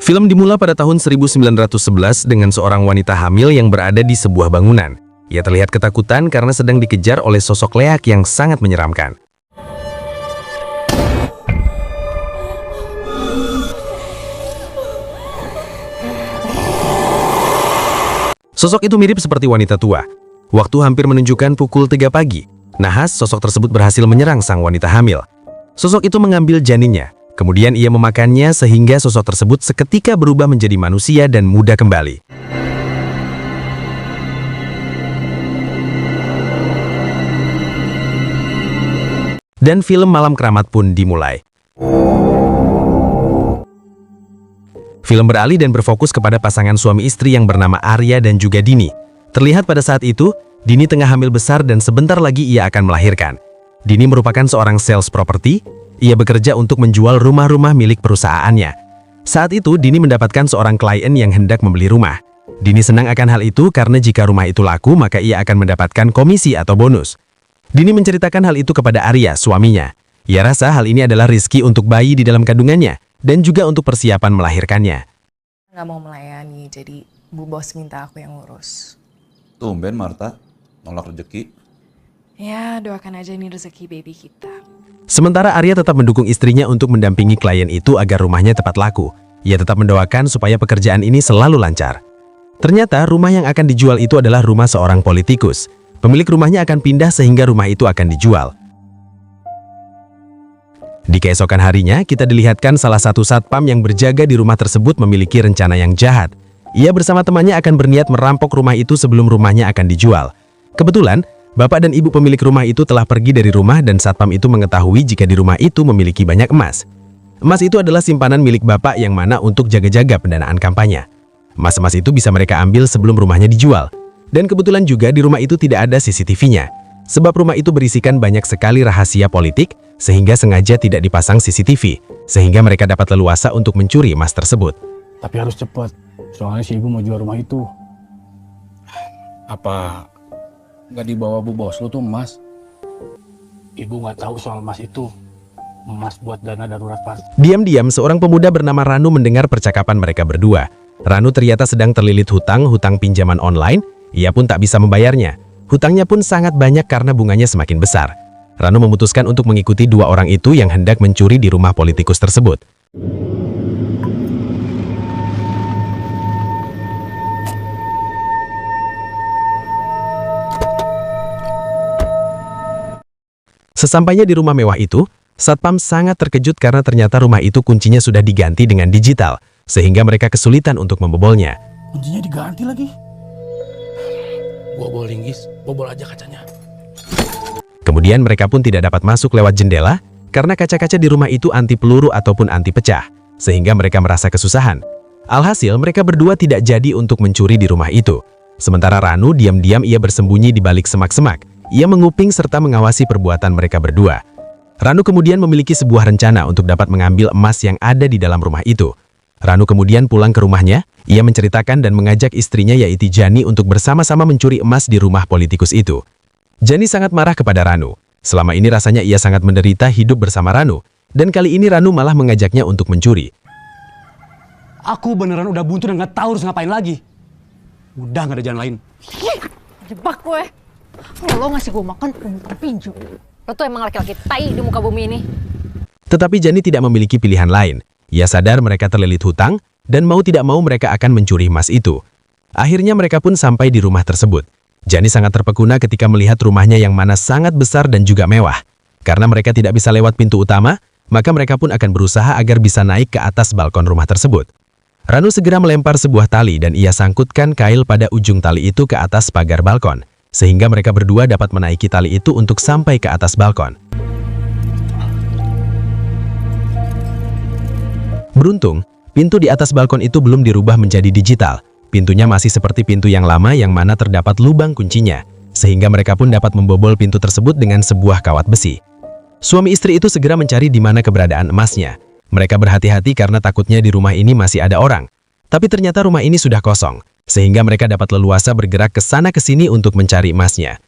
Film dimulai pada tahun 1911 dengan seorang wanita hamil yang berada di sebuah bangunan. Ia terlihat ketakutan karena sedang dikejar oleh sosok leak yang sangat menyeramkan. Sosok itu mirip seperti wanita tua. Waktu hampir menunjukkan pukul 3 pagi. Nahas, sosok tersebut berhasil menyerang sang wanita hamil. Sosok itu mengambil janinnya. Kemudian ia memakannya sehingga sosok tersebut seketika berubah menjadi manusia dan muda kembali. Dan film Malam Keramat pun dimulai. Film beralih dan berfokus kepada pasangan suami istri yang bernama Arya dan juga Dini. Terlihat pada saat itu, Dini tengah hamil besar dan sebentar lagi ia akan melahirkan. Dini merupakan seorang sales properti. Ia bekerja untuk menjual rumah-rumah milik perusahaannya. Saat itu, Dini mendapatkan seorang klien yang hendak membeli rumah. Dini senang akan hal itu karena jika rumah itu laku, maka ia akan mendapatkan komisi atau bonus. Dini menceritakan hal itu kepada Arya, suaminya. Ia rasa hal ini adalah rezeki untuk bayi di dalam kandungannya dan juga untuk persiapan melahirkannya. Nggak mau melayani, jadi Bu Bos minta aku yang ngurus. Tumben Marta, nolak rezeki. Ya, doakan aja ini rezeki baby kita. Sementara Arya tetap mendukung istrinya untuk mendampingi klien itu agar rumahnya tepat laku. Ia tetap mendoakan supaya pekerjaan ini selalu lancar. Ternyata rumah yang akan dijual itu adalah rumah seorang politikus. Pemilik rumahnya akan pindah sehingga rumah itu akan dijual. Di keesokan harinya, kita dilihatkan salah satu satpam yang berjaga di rumah tersebut memiliki rencana yang jahat. Ia bersama temannya akan berniat merampok rumah itu sebelum rumahnya akan dijual. Kebetulan, bapak dan ibu pemilik rumah itu telah pergi dari rumah dan satpam itu mengetahui jika di rumah itu memiliki banyak emas. Emas itu adalah simpanan milik bapak yang mana untuk jaga-jaga pendanaan kampanye. Emas-emas itu bisa mereka ambil sebelum rumahnya dijual. Dan kebetulan juga di rumah itu tidak ada CCTV-nya. Sebab rumah itu berisikan banyak sekali rahasia politik sehingga sengaja tidak dipasang CCTV. Sehingga mereka dapat leluasa untuk mencuri emas tersebut. Tapi harus cepat, soalnya si ibu mau jual rumah itu. Apa nggak dibawa Bu Bos lu tuh emas? Ibu nggak tahu soal emas itu. Emas buat dana darurat pas. Diam-diam seorang pemuda bernama Ranu mendengar percakapan mereka berdua. Ranu ternyata sedang terlilit hutang pinjaman online. Ia pun tak bisa membayarnya. Hutangnya pun sangat banyak karena bunganya semakin besar. Ranu memutuskan untuk mengikuti dua orang itu yang hendak mencuri di rumah politikus tersebut. Sesampainya di rumah mewah itu, satpam sangat terkejut karena ternyata rumah itu kuncinya sudah diganti dengan digital, sehingga mereka kesulitan untuk membobolnya. Kuncinya diganti lagi. Bobol linggis, bobol aja kacanya. Kemudian mereka pun tidak dapat masuk lewat jendela, karena kaca-kaca di rumah itu anti peluru ataupun anti pecah, sehingga mereka merasa kesusahan. Alhasil mereka berdua tidak jadi untuk mencuri di rumah itu. Sementara Ranu diam-diam ia bersembunyi di balik semak-semak. Ia menguping serta mengawasi perbuatan mereka berdua. Ranu kemudian memiliki sebuah rencana untuk dapat mengambil emas yang ada di dalam rumah itu. Ranu kemudian pulang ke rumahnya, ia menceritakan dan mengajak istrinya yaitu Jani untuk bersama-sama mencuri emas di rumah politikus itu. Jani sangat marah kepada Ranu. Selama ini rasanya ia sangat menderita hidup bersama Ranu, dan kali ini Ranu malah mengajaknya untuk mencuri. Aku beneran udah buntu dan nggak tahu harus ngapain lagi. Udah nggak ada jalan lain. Jebak gue. Lo ngasih gue makan pinju. Lo tuh emang laki-laki tai di muka bumi ini. Tetapi Jani tidak memiliki pilihan lain. Ia sadar mereka terlilit hutang, dan mau tidak mau mereka akan mencuri emas itu. Akhirnya mereka pun sampai di rumah tersebut. Jani sangat terpekuna ketika melihat rumahnya yang mana sangat besar dan juga mewah. Karena mereka tidak bisa lewat pintu utama, maka mereka pun akan berusaha agar bisa naik ke atas balkon rumah tersebut. Ranu segera melempar sebuah tali dan ia sangkutkan kail pada ujung tali itu ke atas pagar balkon. Sehingga mereka berdua dapat menaiki tali itu untuk sampai ke atas balkon. Beruntung, pintu di atas balkon itu belum dirubah menjadi digital. Pintunya masih seperti pintu yang lama yang mana terdapat lubang kuncinya, sehingga mereka pun dapat membobol pintu tersebut dengan sebuah kawat besi. Suami istri itu segera mencari di mana keberadaan emasnya. Mereka berhati-hati karena takutnya di rumah ini masih ada orang. Tapi ternyata rumah ini sudah kosong, sehingga mereka dapat leluasa bergerak ke sana ke sini untuk mencari emasnya.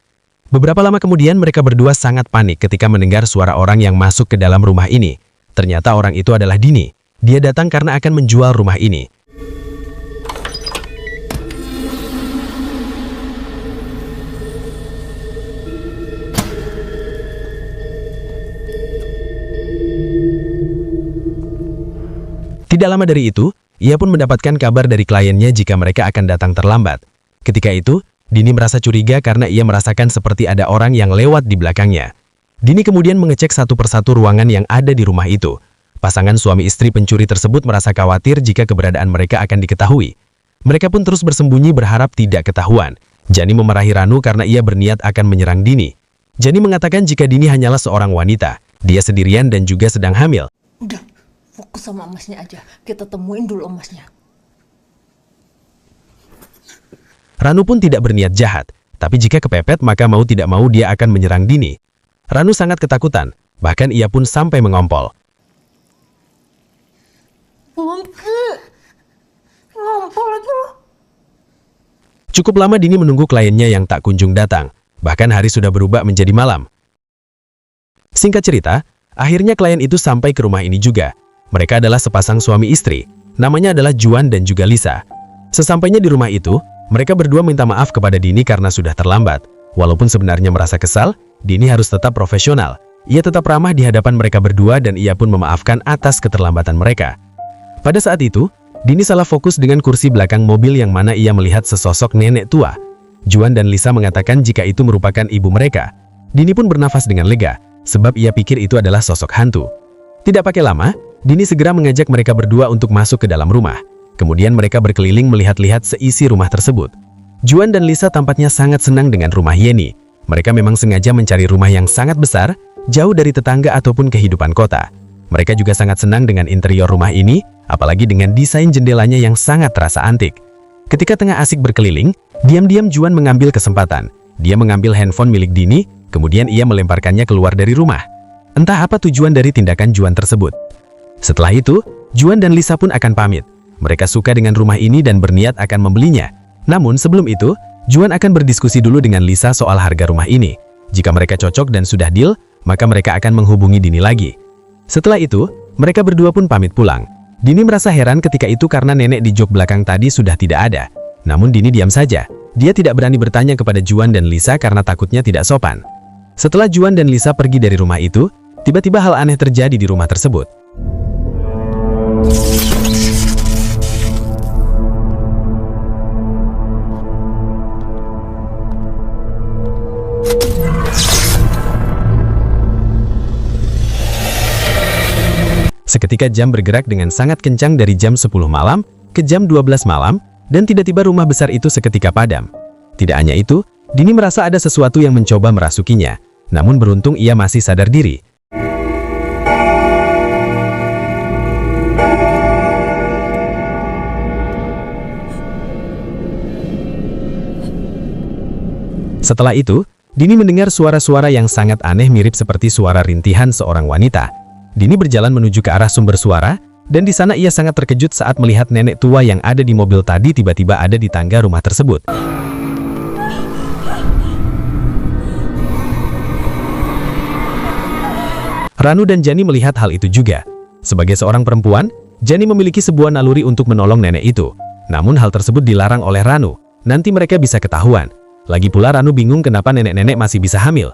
Beberapa lama kemudian mereka berdua sangat panik ketika mendengar suara orang yang masuk ke dalam rumah ini. Ternyata orang itu adalah Dini. Dia datang karena akan menjual rumah ini. Tidak lama dari itu, ia pun mendapatkan kabar dari kliennya jika mereka akan datang terlambat. Ketika itu, Dini merasa curiga karena ia merasakan seperti ada orang yang lewat di belakangnya. Dini kemudian mengecek satu persatu ruangan yang ada di rumah itu. Pasangan suami istri pencuri tersebut merasa khawatir jika keberadaan mereka akan diketahui. Mereka pun terus bersembunyi berharap tidak ketahuan. Jani memarahi Ranu karena ia berniat akan menyerang Dini. Jani mengatakan jika Dini hanyalah seorang wanita, dia sendirian dan juga sedang hamil. Udah, fokus sama emasnya aja. Kita temuin dulu emasnya. Ranu pun tidak berniat jahat, tapi jika kepepet maka mau tidak mau dia akan menyerang Dini. Ranu sangat ketakutan, bahkan ia pun sampai mengompol. Ngompol lagi lo. Cukup lama Dini menunggu kliennya yang tak kunjung datang, bahkan hari sudah berubah menjadi malam. Singkat cerita, akhirnya klien itu sampai ke rumah ini juga. Mereka adalah sepasang suami istri, namanya adalah Juan dan juga Lisa. Sesampainya di rumah itu, mereka berdua minta maaf kepada Dini karena sudah terlambat. Walaupun sebenarnya merasa kesal, Dini harus tetap profesional. Ia tetap ramah di hadapan mereka berdua dan ia pun memaafkan atas keterlambatan mereka. Pada saat itu, Dini salah fokus dengan kursi belakang mobil yang mana ia melihat sesosok nenek tua. Juan dan Lisa mengatakan jika itu merupakan ibu mereka. Dini pun bernafas dengan lega, sebab ia pikir itu adalah sosok hantu. Tidak pakai lama, Dini segera mengajak mereka berdua untuk masuk ke dalam rumah. Kemudian mereka berkeliling melihat-lihat seisi rumah tersebut. Juan dan Lisa tampaknya sangat senang dengan rumah Yeni. Mereka memang sengaja mencari rumah yang sangat besar, jauh dari tetangga ataupun kehidupan kota. Mereka juga sangat senang dengan interior rumah ini, apalagi dengan desain jendelanya yang sangat terasa antik. Ketika tengah asik berkeliling, diam-diam Juan mengambil kesempatan. Dia mengambil handphone milik Dini, kemudian ia melemparkannya keluar dari rumah. Entah apa tujuan dari tindakan Juan tersebut. Setelah itu, Juan dan Lisa pun akan pamit. Mereka suka dengan rumah ini dan berniat akan membelinya. Namun sebelum itu, Juan akan berdiskusi dulu dengan Lisa soal harga rumah ini. Jika mereka cocok dan sudah deal, maka mereka akan menghubungi Dini lagi. Setelah itu, mereka berdua pun pamit pulang. Dini merasa heran ketika itu karena nenek di jok belakang tadi sudah tidak ada. Namun Dini diam saja. Dia tidak berani bertanya kepada Juan dan Lisa karena takutnya tidak sopan. Setelah Juan dan Lisa pergi dari rumah itu, tiba-tiba hal aneh terjadi di rumah tersebut. Seketika jam bergerak dengan sangat kencang dari jam 10 malam ke jam 12 malam, dan tiba-tiba rumah besar itu seketika padam. Tidak hanya itu, Dini merasa ada sesuatu yang mencoba merasukinya, namun beruntung ia masih sadar diri. Setelah itu, Dini mendengar suara-suara yang sangat aneh mirip seperti suara rintihan seorang wanita. Dini berjalan menuju ke arah sumber suara, dan di sana ia sangat terkejut saat melihat nenek tua yang ada di mobil tadi tiba-tiba ada di tangga rumah tersebut. Ranu dan Jani melihat hal itu juga. Sebagai seorang perempuan, Jani memiliki sebuah naluri untuk menolong nenek itu. Namun hal tersebut dilarang oleh Ranu, nanti mereka bisa ketahuan. Lagi pula Ranu bingung kenapa nenek-nenek masih bisa hamil.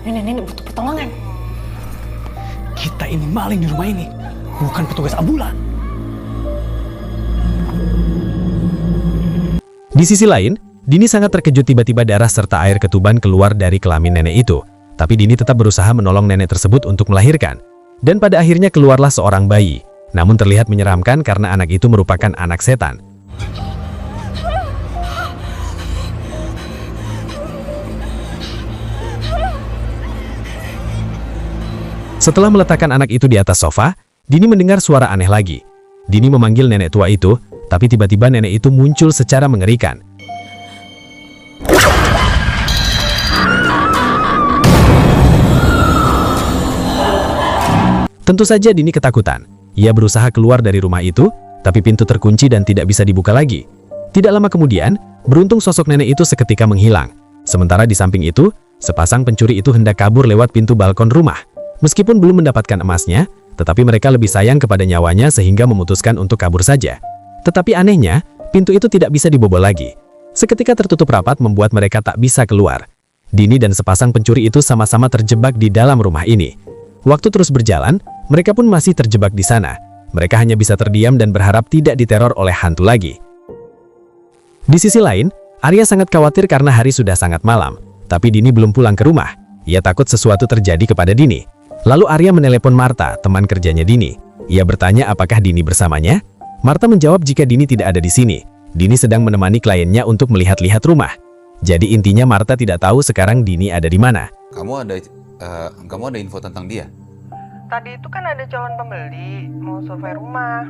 Nenek-nenek butuh pertolongan. Kita ini maling di rumah ini, bukan petugas ambulan. Di sisi lain, Dini sangat terkejut tiba-tiba darah serta air ketuban keluar dari kelamin nenek itu. Tapi Dini tetap berusaha menolong nenek tersebut untuk melahirkan. Dan pada akhirnya keluarlah seorang bayi. Namun terlihat menyeramkan karena anak itu merupakan anak setan. Setelah meletakkan anak itu di atas sofa, Dini mendengar suara aneh lagi. Dini memanggil nenek tua itu, tapi tiba-tiba nenek itu muncul secara mengerikan. Tentu saja Dini ketakutan. Ia berusaha keluar dari rumah itu, tapi pintu terkunci dan tidak bisa dibuka lagi. Tidak lama kemudian, beruntung sosok nenek itu seketika menghilang. Sementara di samping itu, sepasang pencuri itu hendak kabur lewat pintu balkon rumah. Meskipun belum mendapatkan emasnya, tetapi mereka lebih sayang kepada nyawanya sehingga memutuskan untuk kabur saja. Tetapi anehnya, pintu itu tidak bisa dibobol lagi. Seketika tertutup rapat membuat mereka tak bisa keluar. Dini dan sepasang pencuri itu sama-sama terjebak di dalam rumah ini. Waktu terus berjalan, mereka pun masih terjebak di sana. Mereka hanya bisa terdiam dan berharap tidak diteror oleh hantu lagi. Di sisi lain, Arya sangat khawatir karena hari sudah sangat malam. Tapi Dini belum pulang ke rumah. Ia takut sesuatu terjadi kepada Dini. Lalu Arya menelepon Marta, teman kerjanya Dini. Ia bertanya apakah Dini bersamanya. Marta menjawab jika Dini tidak ada di sini. Dini sedang menemani kliennya untuk melihat-lihat rumah. Jadi intinya Marta tidak tahu sekarang Dini ada di mana. Kamu ada info tentang dia? Tadi itu kan ada calon pembeli mau survei rumah.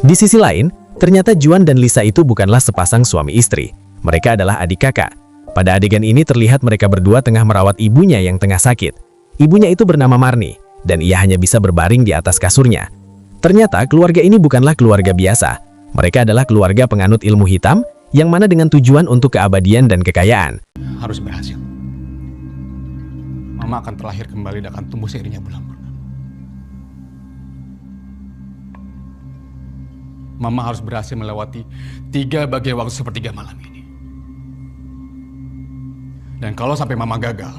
Di sisi lain, ternyata Juan dan Lisa itu bukanlah sepasang suami istri. Mereka adalah adik kakak. Pada adegan ini terlihat mereka berdua tengah merawat ibunya yang tengah sakit. Ibunya itu bernama Marni, dan ia hanya bisa berbaring di atas kasurnya. Ternyata keluarga ini bukanlah keluarga biasa. Mereka adalah keluarga penganut ilmu hitam, yang mana dengan tujuan untuk keabadian dan kekayaan. Harus berhasil. Mama akan terlahir kembali dan akan tumbuh seiringnya bulan purnama. Mama harus berhasil melewati 3 bagian waktu sepertiga malam ini. Dan kalau sampai Mama gagal,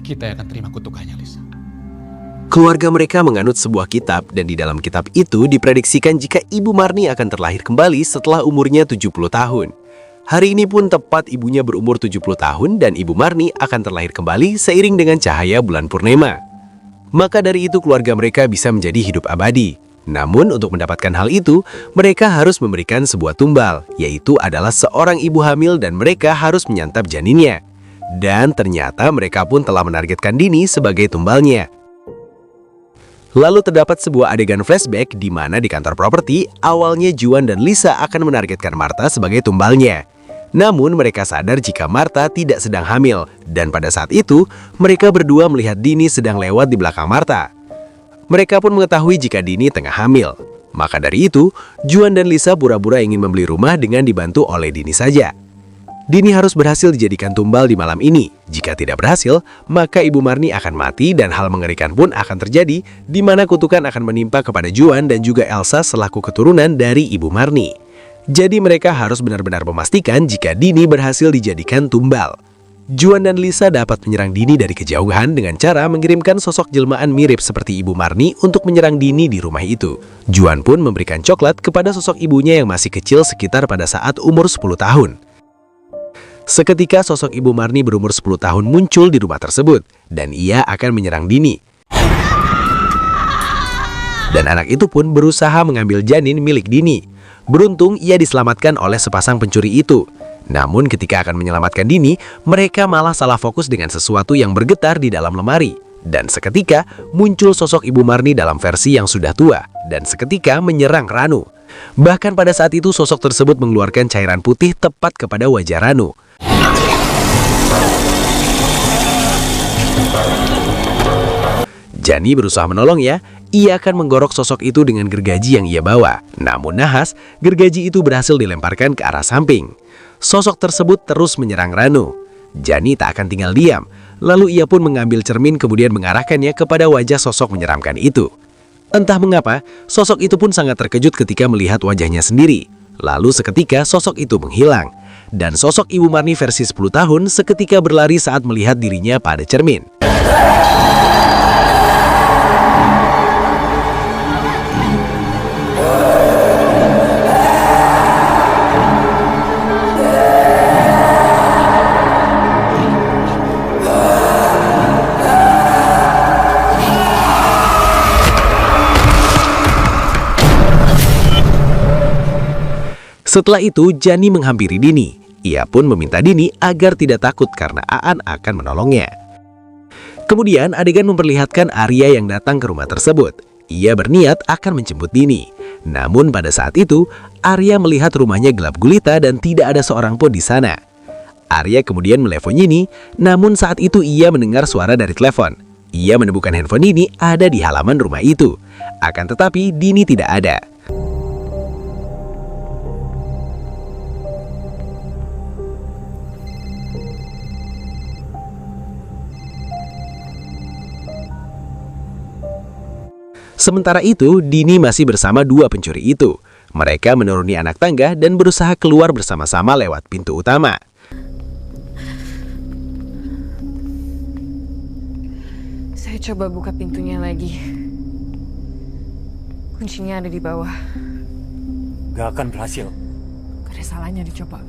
kita yang akan terima kutukannya, Lisa. Keluarga mereka menganut sebuah kitab dan di dalam kitab itu diprediksikan jika Ibu Marni akan terlahir kembali setelah umurnya 70 tahun. Hari ini pun tepat ibunya berumur 70 tahun dan Ibu Marni akan terlahir kembali seiring dengan cahaya bulan purnama. Maka dari itu keluarga mereka bisa menjadi hidup abadi. Namun untuk mendapatkan hal itu, mereka harus memberikan sebuah tumbal, yaitu adalah seorang ibu hamil dan mereka harus menyantap janinnya. Dan ternyata mereka pun telah menargetkan Dini sebagai tumbalnya. Lalu terdapat sebuah adegan flashback di mana di kantor properti, awalnya Juan dan Lisa akan menargetkan Marta sebagai tumbalnya. Namun mereka sadar jika Marta tidak sedang hamil, dan pada saat itu, mereka berdua melihat Dini sedang lewat di belakang Marta. Mereka pun mengetahui jika Dini tengah hamil. Maka dari itu, Juan dan Lisa pura-pura ingin membeli rumah dengan dibantu oleh Dini saja. Dini harus berhasil dijadikan tumbal di malam ini. Jika tidak berhasil, maka Ibu Marni akan mati dan hal mengerikan pun akan terjadi di mana kutukan akan menimpa kepada Juan dan juga Elsa selaku keturunan dari Ibu Marni. Jadi mereka harus benar-benar memastikan jika Dini berhasil dijadikan tumbal. Juan dan Lisa dapat menyerang Dini dari kejauhan dengan cara mengirimkan sosok jelmaan mirip seperti Ibu Marni untuk menyerang Dini di rumah itu. Juan pun memberikan coklat kepada sosok ibunya yang masih kecil sekitar pada saat umur 10 tahun. Seketika sosok Ibu Marni berumur 10 tahun muncul di rumah tersebut, dan ia akan menyerang Dini. Dan anak itu pun berusaha mengambil janin milik Dini. Beruntung ia diselamatkan oleh sepasang pencuri itu. Namun ketika akan menyelamatkan Dini, mereka malah salah fokus dengan sesuatu yang bergetar di dalam lemari. Dan seketika muncul sosok Ibu Marni dalam versi yang sudah tua, dan seketika menyerang Ranu. Bahkan pada saat itu sosok tersebut mengeluarkan cairan putih tepat kepada wajah Ranu. Jani berusaha menolongnya. Ia akan menggorok sosok itu dengan gergaji yang ia bawa. Namun nahas, gergaji itu berhasil dilemparkan ke arah samping. Sosok tersebut terus menyerang Ranu. Jani tak akan tinggal diam. Lalu ia pun mengambil cermin kemudian mengarahkannya kepada wajah sosok menyeramkan itu. Entah mengapa, sosok itu pun sangat terkejut ketika melihat wajahnya sendiri. Lalu seketika sosok itu menghilang. Dan sosok Ibu Marni versi 10 tahun seketika berlari saat melihat dirinya pada cermin. Setelah itu, Jani menghampiri Dini. Ia pun meminta Dini agar tidak takut karena Aan akan menolongnya. Kemudian adegan memperlihatkan Arya yang datang ke rumah tersebut. Ia berniat akan menjemput Dini. Namun pada saat itu, Arya melihat rumahnya gelap gulita dan tidak ada seorang pun di sana. Arya kemudian menelepon Dini, namun saat itu ia mendengar suara dari telepon. Ia menemukan handphone Dini ada di halaman rumah itu. Akan tetapi Dini tidak ada. Sementara itu, Dini masih bersama dua pencuri itu. Mereka menuruni anak tangga dan berusaha keluar bersama-sama lewat pintu utama. Saya coba buka pintunya lagi. Kuncinya ada di bawah. Gak akan berhasil. Gak ada salahnya dicoba.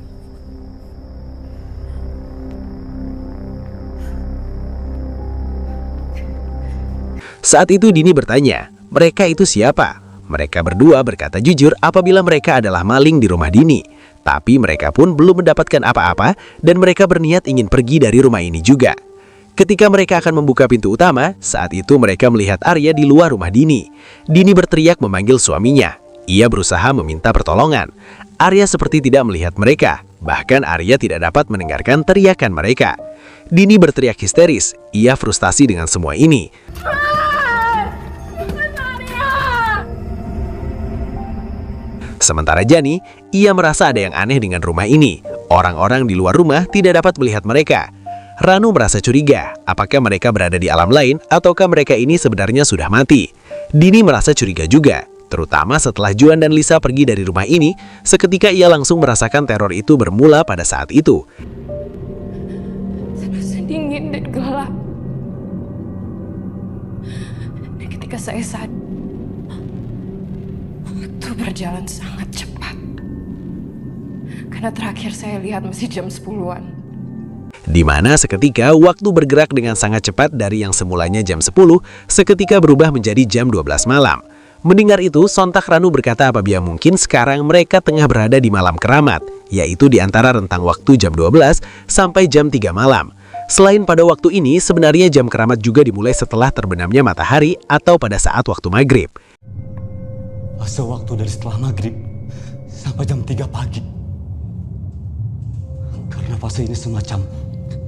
Saat itu Dini bertanya, mereka itu siapa? Mereka berdua berkata jujur apabila mereka adalah maling di rumah Dini. Tapi mereka pun belum mendapatkan apa-apa dan mereka berniat ingin pergi dari rumah ini juga. Ketika mereka akan membuka pintu utama, saat itu mereka melihat Arya di luar rumah Dini. Dini berteriak memanggil suaminya. Ia berusaha meminta pertolongan. Arya seperti tidak melihat mereka. Bahkan Arya tidak dapat mendengarkan teriakan mereka. Dini berteriak histeris. Ia frustasi dengan semua ini. Sementara Jani, ia merasa ada yang aneh dengan rumah ini. Orang-orang di luar rumah tidak dapat melihat mereka. Ranu merasa curiga, apakah mereka berada di alam lain ataukah mereka ini sebenarnya sudah mati. Dini merasa curiga juga, terutama setelah Juan dan Lisa pergi dari rumah ini. Seketika ia langsung merasakan teror itu bermula pada saat itu. Terasa dingin dan gelap. Dan ketika saya sadar, waktu berjalan sangat cepat. Karena terakhir saya lihat masih jam 10-an. Di mana seketika waktu bergerak dengan sangat cepat dari yang semulanya jam 10, seketika berubah menjadi jam 12 malam. Mendengar itu, sontak Ranu berkata apabila mungkin sekarang mereka tengah berada di malam keramat, yaitu di antara rentang waktu jam 12 sampai jam 3 malam. Selain pada waktu ini, sebenarnya jam keramat juga dimulai setelah terbenamnya matahari atau pada saat waktu maghrib. Fase waktu dari setelah maghrib sampai jam 3 pagi. Karena fase ini semacam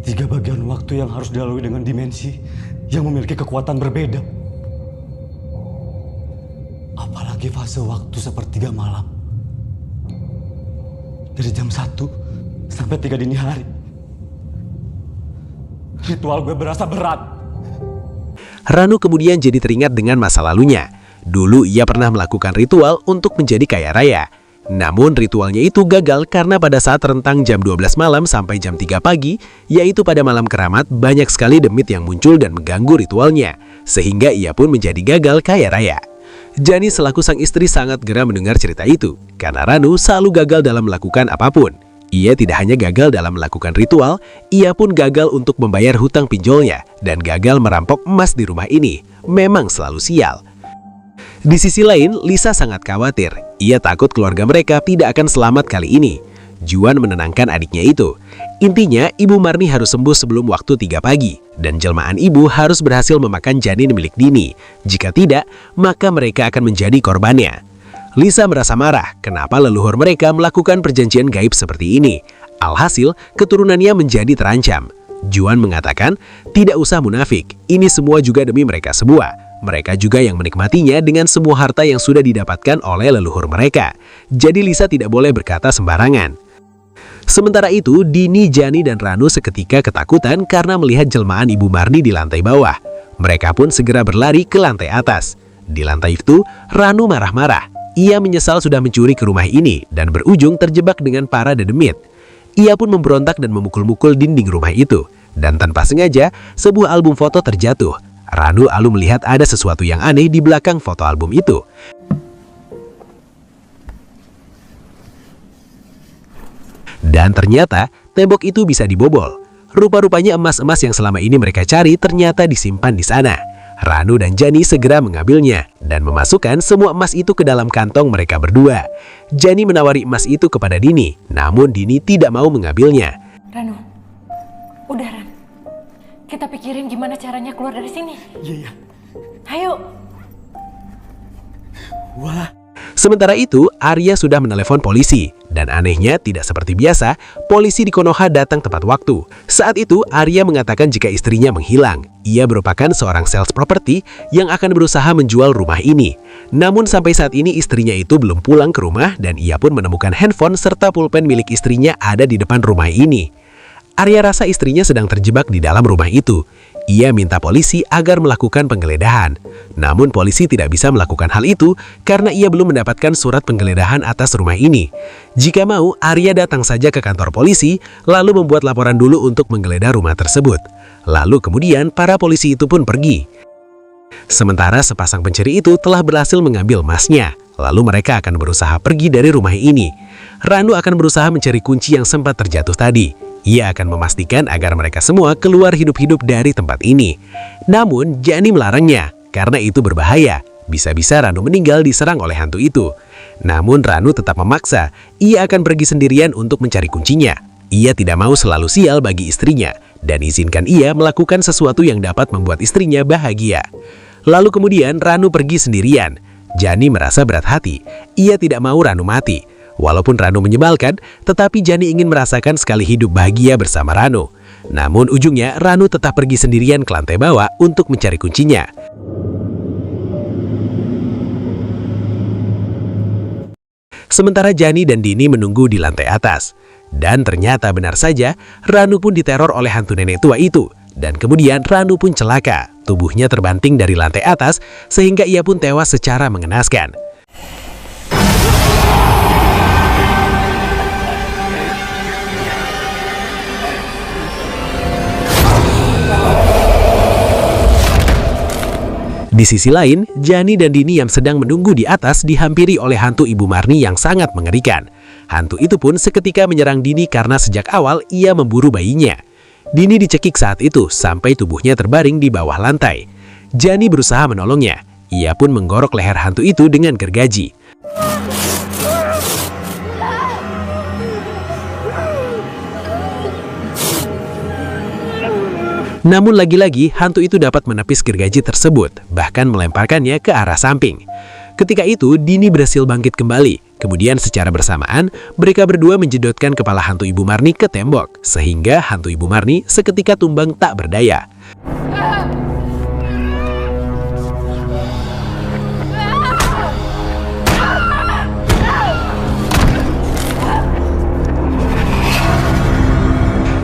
3 bagian waktu yang harus dilalui dengan dimensi yang memiliki kekuatan berbeda. Apalagi fase waktu sepertiga malam. Dari jam 1 sampai 3 dini hari. Ritual gue berasa berat. Ranu kemudian jadi teringat dengan masa lalunya. Dulu ia pernah melakukan ritual untuk menjadi kaya raya. Namun ritualnya itu gagal karena pada saat rentang jam 12 malam sampai jam 3 pagi, yaitu pada malam keramat, banyak sekali demit yang muncul dan mengganggu ritualnya. Sehingga ia pun menjadi gagal kaya raya. Jani selaku sang istri sangat geram mendengar cerita itu. Karena Ranu selalu gagal dalam melakukan apapun. Ia tidak hanya gagal dalam melakukan ritual, ia pun gagal untuk membayar hutang pinjolnya. Dan gagal merampok emas di rumah ini. Memang selalu sial. Di sisi lain, Lisa sangat khawatir. Ia takut keluarga mereka tidak akan selamat kali ini. Juan menenangkan adiknya itu. Intinya, Ibu Marni harus sembuh sebelum waktu 3 pagi. Dan jelmaan ibu harus berhasil memakan janin milik Dini. Jika tidak, maka mereka akan menjadi korbannya. Lisa merasa marah kenapa leluhur mereka melakukan perjanjian gaib seperti ini. Alhasil, keturunannya menjadi terancam. Juan mengatakan, tidak usah munafik. Ini semua juga demi mereka semua. Mereka juga yang menikmatinya dengan semua harta yang sudah didapatkan oleh leluhur mereka. Jadi Lisa tidak boleh berkata sembarangan. Sementara itu, Dini, Jani, dan Ranu seketika ketakutan karena melihat jelmaan Ibu Marni di lantai bawah. Mereka pun segera berlari ke lantai atas. Di lantai itu, Ranu marah-marah. Ia menyesal sudah mencuri ke rumah ini dan berujung terjebak dengan para dedemit. Ia pun memberontak dan memukul-mukul dinding rumah itu. Dan tanpa sengaja, sebuah album foto terjatuh. Ranu lalu melihat ada sesuatu yang aneh di belakang foto album itu. Dan ternyata tembok itu bisa dibobol. Rupa-rupanya emas-emas yang selama ini mereka cari ternyata disimpan di sana. Ranu dan Jani segera mengambilnya dan memasukkan semua emas itu ke dalam kantong mereka berdua. Jani menawari emas itu kepada Dini, namun Dini tidak mau mengambilnya. Ranu, udah Ran. Kita pikirin gimana caranya keluar dari sini. Iya. Ayo. Wah. Sementara itu, Arya sudah menelepon polisi. Dan anehnya, tidak seperti biasa, polisi di Konoha datang tepat waktu. Saat itu, Arya mengatakan jika istrinya menghilang. Ia merupakan seorang sales properti yang akan berusaha menjual rumah ini. Namun sampai saat ini istrinya itu belum pulang ke rumah dan ia pun menemukan handphone serta pulpen milik istrinya ada di depan rumah ini. Arya rasa istrinya sedang terjebak di dalam rumah itu. Ia minta polisi agar melakukan penggeledahan. Namun polisi tidak bisa melakukan hal itu karena ia belum mendapatkan surat penggeledahan atas rumah ini. Jika mau, Arya datang saja ke kantor polisi, lalu membuat laporan dulu untuk menggeledah rumah tersebut. Lalu kemudian para polisi itu pun pergi. Sementara sepasang pencuri itu telah berhasil mengambil emasnya. Lalu mereka akan berusaha pergi dari rumah ini. Ranu akan berusaha mencari kunci yang sempat terjatuh tadi. Ia akan memastikan agar mereka semua keluar hidup-hidup dari tempat ini. Namun, Jani melarangnya karena itu berbahaya. Bisa-bisa Ranu meninggal diserang oleh hantu itu. Namun Ranu tetap memaksa. Ia akan pergi sendirian untuk mencari kuncinya. Ia tidak mau selalu sial bagi istrinya dan izinkan ia melakukan sesuatu yang dapat membuat istrinya bahagia. Lalu kemudian Ranu pergi sendirian. Jani merasa berat hati. Ia tidak mau Ranu mati. Walaupun Ranu menyebalkan, tetapi Jani ingin merasakan sekali hidup bahagia bersama Ranu. Namun ujungnya Ranu tetap pergi sendirian ke lantai bawah untuk mencari kuncinya. Sementara Jani dan Dini menunggu di lantai atas. Dan ternyata benar saja, Ranu pun diteror oleh hantu nenek tua itu. Dan kemudian Ranu pun celaka. Tubuhnya terbanting dari lantai atas sehingga ia pun tewas secara mengenaskan. Di sisi lain, Jani dan Dini yang sedang menunggu di atas dihampiri oleh hantu Ibu Marni yang sangat mengerikan. Hantu itu pun seketika menyerang Dini karena sejak awal ia memburu bayinya. Dini dicekik saat itu sampai tubuhnya terbaring di bawah lantai. Jani berusaha menolongnya. Ia pun menggorok leher hantu itu dengan gergaji. Namun lagi-lagi hantu itu dapat menepis gergaji tersebut, bahkan melemparkannya ke arah samping. Ketika itu Dini berhasil bangkit kembali. Kemudian secara bersamaan mereka berdua menjedotkan kepala hantu Ibu Marni ke tembok, sehingga hantu Ibu Marni seketika tumbang tak berdaya.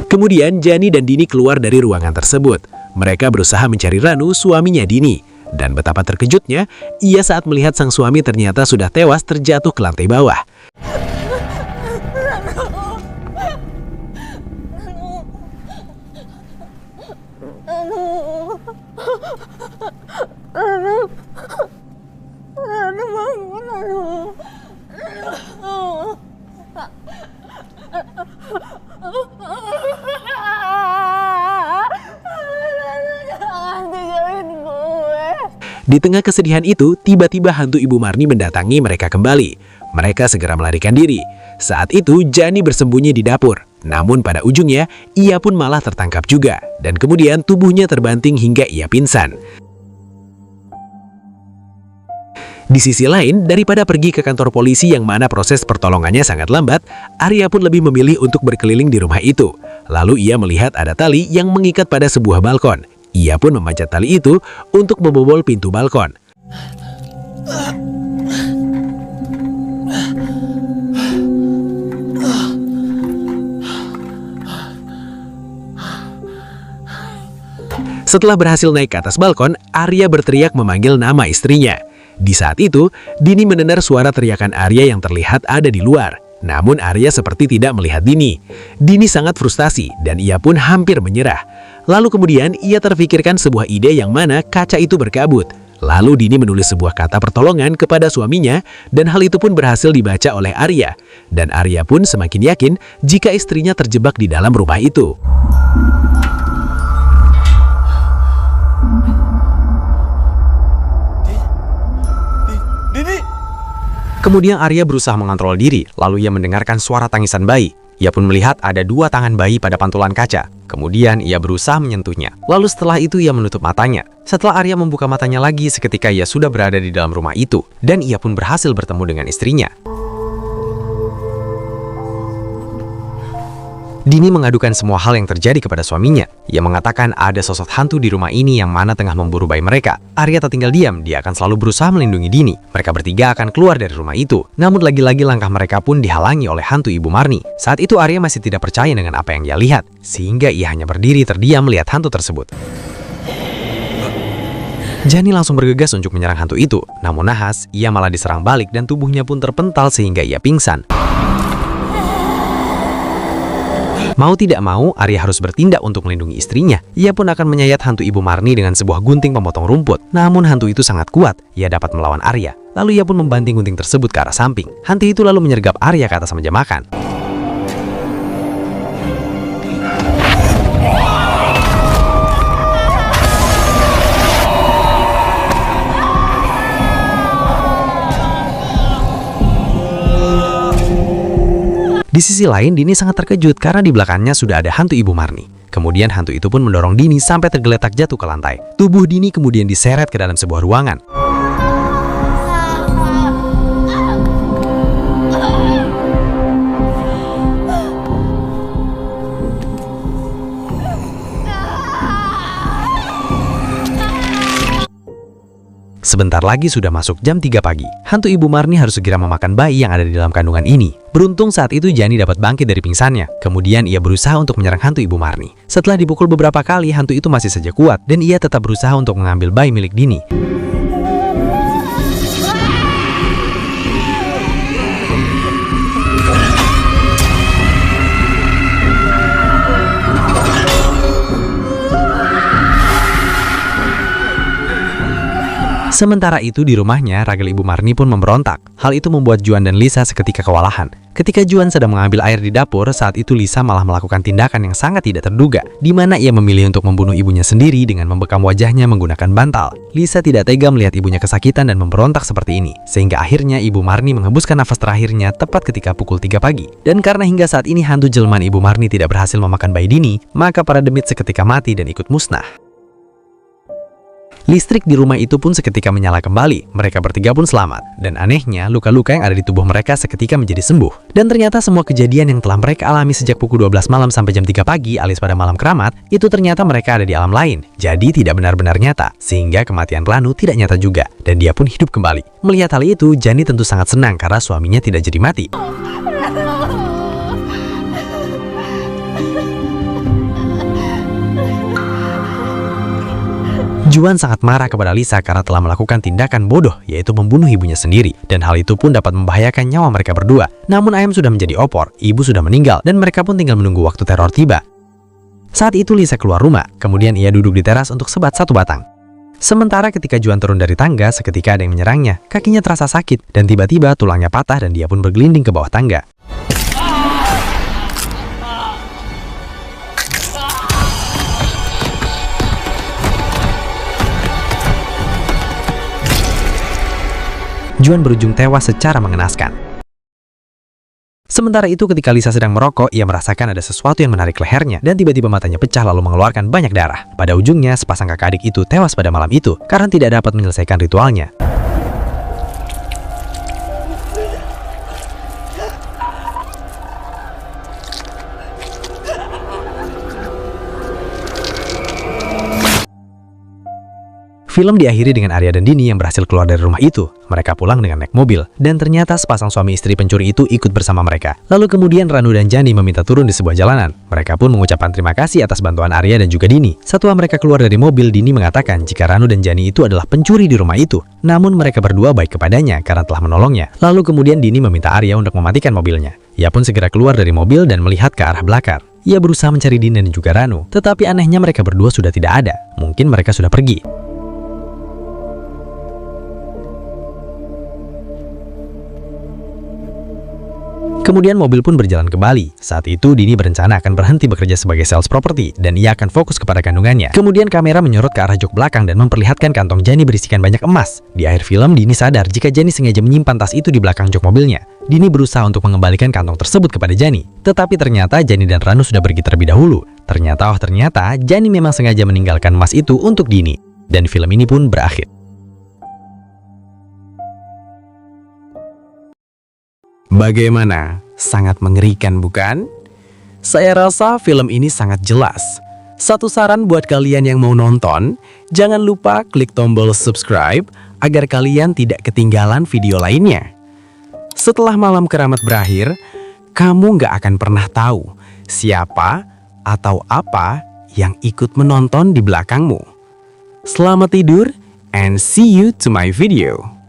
Kemudian Jani dan Dini keluar dari ruangan tersebut. Mereka berusaha mencari Ranu, suaminya Dini. Dan betapa terkejutnya, ia saat melihat sang suami ternyata sudah tewas terjatuh ke lantai bawah. Di tengah kesedihan itu, tiba-tiba hantu Ibu Marni mendatangi mereka kembali. Mereka segera melarikan diri. Saat itu, Jani bersembunyi di dapur. Namun pada ujungnya, ia pun malah tertangkap juga. Dan kemudian tubuhnya terbanting hingga ia pingsan. Di sisi lain, daripada pergi ke kantor polisi yang mana proses pertolongannya sangat lambat, Arya pun lebih memilih untuk berkeliling di rumah itu. Lalu ia melihat ada tali yang mengikat pada sebuah balkon. Ia pun memanjat tali itu untuk membobol pintu balkon. Setelah berhasil naik ke atas balkon, Arya berteriak memanggil nama istrinya. Di saat itu, Dini mendengar suara teriakan Arya yang terlihat ada di luar. Namun Arya seperti tidak melihat Dini. Dini sangat frustasi dan ia pun hampir menyerah. Lalu kemudian ia terfikirkan sebuah ide yang mana kaca itu berkabut. Lalu Dini menulis sebuah kata pertolongan kepada suaminya dan hal itu pun berhasil dibaca oleh Arya. Dan Arya pun semakin yakin jika istrinya terjebak di dalam rumah itu. Kemudian Arya berusaha mengontrol diri, lalu ia mendengarkan suara tangisan bayi. Ia pun melihat ada 2 tangan bayi pada pantulan kaca. Kemudian ia berusaha menyentuhnya. Lalu setelah itu ia menutup matanya. Setelah Arya membuka matanya lagi, seketika ia sudah berada di dalam rumah itu. Dan ia pun berhasil bertemu dengan istrinya. Dini mengadukan semua hal yang terjadi kepada suaminya. Ia mengatakan ada sosok hantu di rumah ini yang mana tengah memburu bayi mereka. Arya tak tinggal diam, dia akan selalu berusaha melindungi Dini. Mereka bertiga akan keluar dari rumah itu. Namun lagi-lagi langkah mereka pun dihalangi oleh hantu Ibu Marni. Saat itu Arya masih tidak percaya dengan apa yang dia lihat, sehingga ia hanya berdiri terdiam melihat hantu tersebut. Jani langsung bergegas untuk menyerang hantu itu. Namun nahas, ia malah diserang balik dan tubuhnya pun terpental sehingga ia pingsan. Mau tidak mau, Arya harus bertindak untuk melindungi istrinya. Ia pun akan menyayat hantu Ibu Marni dengan sebuah gunting pemotong rumput. Namun hantu itu sangat kuat, ia dapat melawan Arya. Lalu ia pun membanting gunting tersebut ke arah samping. Hantu itu lalu menyergap Arya ke atas meja makan. Di sisi lain, Dini sangat terkejut karena di belakangnya sudah ada hantu Ibu Marni. Kemudian hantu itu pun mendorong Dini sampai tergeletak jatuh ke lantai. Tubuh Dini kemudian diseret ke dalam sebuah ruangan. Sebentar lagi sudah masuk jam 3 pagi. Hantu Ibu Marni harus segera memakan bayi yang ada di dalam kandungan ini. Beruntung saat itu Jani dapat bangkit dari pingsannya. Kemudian ia berusaha untuk menyerang hantu Ibu Marni. Setelah dipukul beberapa kali, hantu itu masih saja kuat dan ia tetap berusaha untuk mengambil bayi milik Dini. Sementara itu di rumahnya, ragil Ibu Marni pun memberontak. Hal itu membuat Juan dan Lisa seketika kewalahan. Ketika Juan sedang mengambil air di dapur, saat itu Lisa malah melakukan tindakan yang sangat tidak terduga, di mana ia memilih untuk membunuh ibunya sendiri dengan membekam wajahnya menggunakan bantal. Lisa tidak tega melihat ibunya kesakitan dan memberontak seperti ini, sehingga akhirnya Ibu Marni menghembuskan nafas terakhirnya tepat ketika pukul 3 pagi. Dan karena hingga saat ini hantu jelmaan Ibu Marni tidak berhasil memakan bayi Dini, maka para demit seketika mati dan ikut musnah. Listrik di rumah itu pun seketika menyala kembali. Mereka bertiga pun selamat. Dan anehnya, luka-luka yang ada di tubuh mereka seketika menjadi sembuh. Dan ternyata semua kejadian yang telah mereka alami sejak pukul 12 malam sampai jam 3 pagi alias pada malam keramat, itu ternyata mereka ada di alam lain. Jadi tidak benar-benar nyata. Sehingga kematian Ranu tidak nyata juga. Dan dia pun hidup kembali. Melihat hal itu, Jani tentu sangat senang karena suaminya tidak jadi mati. Juan sangat marah kepada Lisa karena telah melakukan tindakan bodoh, yaitu membunuh ibunya sendiri. Dan hal itu pun dapat membahayakan nyawa mereka berdua. Namun ayam sudah menjadi opor, ibu sudah meninggal, dan mereka pun tinggal menunggu waktu teror tiba. Saat itu Lisa keluar rumah, kemudian ia duduk di teras untuk sebat satu batang. Sementara ketika Juan turun dari tangga, seketika ada yang menyerangnya. Kakinya terasa sakit, dan tiba-tiba tulangnya patah dan dia pun bergelinding ke bawah tangga. Juan berujung tewas secara mengenaskan. Sementara itu ketika Lisa sedang merokok, ia merasakan ada sesuatu yang menarik lehernya dan tiba-tiba matanya pecah lalu mengeluarkan banyak darah. Pada ujungnya, sepasang kakak adik itu tewas pada malam itu karena tidak dapat menyelesaikan ritualnya. Film diakhiri dengan Arya dan Dini yang berhasil keluar dari rumah itu. Mereka pulang dengan naik mobil, dan ternyata sepasang suami istri pencuri itu ikut bersama mereka. Lalu kemudian Ranu dan Jani meminta turun di sebuah jalanan. Mereka pun mengucapkan terima kasih atas bantuan Arya dan juga Dini. Setelah mereka keluar dari mobil, Dini mengatakan jika Ranu dan Jani itu adalah pencuri di rumah itu. Namun mereka berdua baik kepadanya karena telah menolongnya. Lalu kemudian Dini meminta Arya untuk mematikan mobilnya. Ia pun segera keluar dari mobil dan melihat ke arah belakang. Ia berusaha mencari Dini dan juga Ranu, tetapi anehnya mereka berdua sudah tidak ada. Mungkin mereka sudah pergi. Kemudian mobil pun berjalan kembali. Saat itu Dini berencana akan berhenti bekerja sebagai sales properti dan ia akan fokus kepada kandungannya. Kemudian kamera menyorot ke arah jok belakang dan memperlihatkan kantong Jani berisikan banyak emas. Di akhir film, Dini sadar jika Jani sengaja menyimpan tas itu di belakang jok mobilnya. Dini berusaha untuk mengembalikan kantong tersebut kepada Jani. Tetapi ternyata Jani dan Ranu sudah pergi terlebih dahulu. Ternyata Jani memang sengaja meninggalkan emas itu untuk Dini. Dan film ini pun berakhir. Bagaimana? Sangat mengerikan, bukan? Saya rasa film ini sangat jelas. Satu saran buat kalian yang mau nonton, jangan lupa klik tombol subscribe agar kalian tidak ketinggalan video lainnya. Setelah malam keramat berakhir, kamu nggak akan pernah tahu siapa atau apa yang ikut menonton di belakangmu. Selamat tidur and see you to my video.